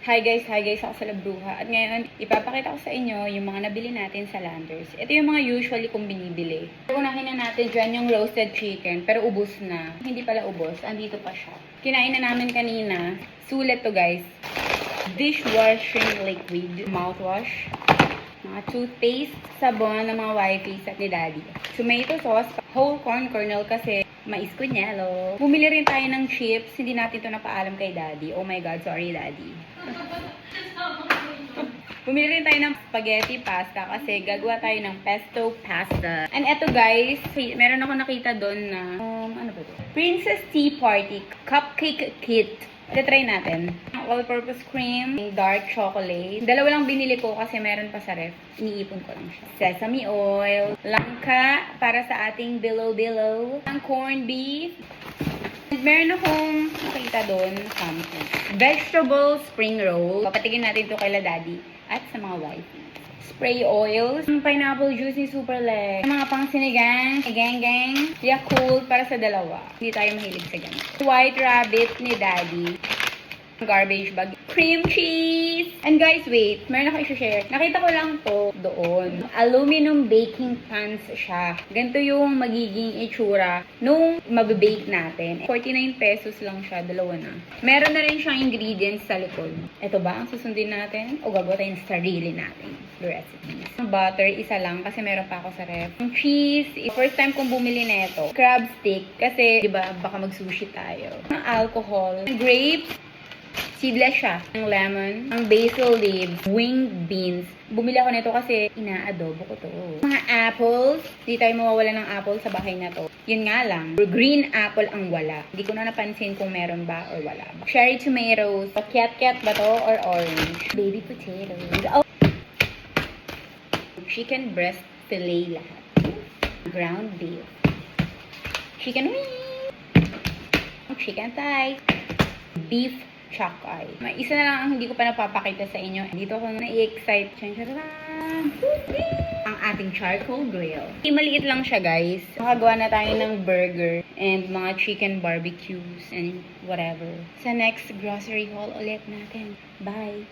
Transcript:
Hi guys, ako sa Labruja. At ngayon, ipapakita ko sa inyo yung mga nabili natin sa Landers. Ito yung mga usually kong binibili. Unahin na natin dyan yung roasted chicken, pero ubos na. Hindi pala ubos, andito pa siya. Kinain na namin kanina. Sulit to guys. Dishwashing liquid, mouthwash, mga toothpaste, sabon ng mga wifeys at ni daddy. Tomato sauce, whole corn kernel kasi mais kunyelo. Bumili rin tayo ng chips, hindi natin to napaalam kay daddy. Oh my god, sorry daddy. Bumili rin tayo ng spaghetti pasta kasi gagawa tayo ng pesto pasta. And eto guys, meron ako nakita doon na, ano ba ito? Princess Tea Party Cupcake Kit. Try natin. All-purpose cream, dark chocolate. Dalawa lang binili ko kasi meron pa sa ref. Iniipon ko lang siya. Sesame oil, langka para sa ating below-below, ang corned beef. Meron akong nakita doon something. Vegetable spring roll. Papatigin natin ito kay daddy at sa mga wifey. Spray oils. Pineapple juice ni Super Leg. Mga pang sinigang, gang-gang. Yakult para sa dalawa. Hindi tayo mahilig sa ganito. White rabbit ni daddy. Garbage bag. Cream cheese! And guys, wait. Meron ako i-share. Nakita ko lang to doon. Aluminum baking pans siya. Ganito yung magiging itsura nung mabibake natin. 49 pesos lang siya. Dalawa na. Meron na rin siyang ingredients sa likod. Ito ba ang susundin natin? O gagawa tayo ng sarili natin recipes. Butter, isa lang kasi meron pa ako sa ref. Yung cheese, first time kong bumili nito. Crab stick kasi, di ba, baka mag-sushi tayo. Ang alcohol. Grapes, seedless siya. Ang lemon, ang basil leaves, winged beans. Bumili ako nito kasi inaadobo ko to. Mga apples, di tayo mawawala ng apple sa bahay na to. Yun nga lang, green apple ang wala. Hindi ko na napansin kung meron ba or wala. Cherry tomatoes, cat ba to or orange? Baby potatoes. Oh. Chicken breast fillet lahat. Ground beef. Chicken wing. Chicken thigh. Beef chokai. May isa na lang ang hindi ko pa napapakita sa inyo. Dito ako na-excite. Ang ating charcoal grill. Maliit lang siya guys. Makagawa na tayo ng burger and mga chicken barbecues and whatever. Sa next grocery haul ulit natin. Bye!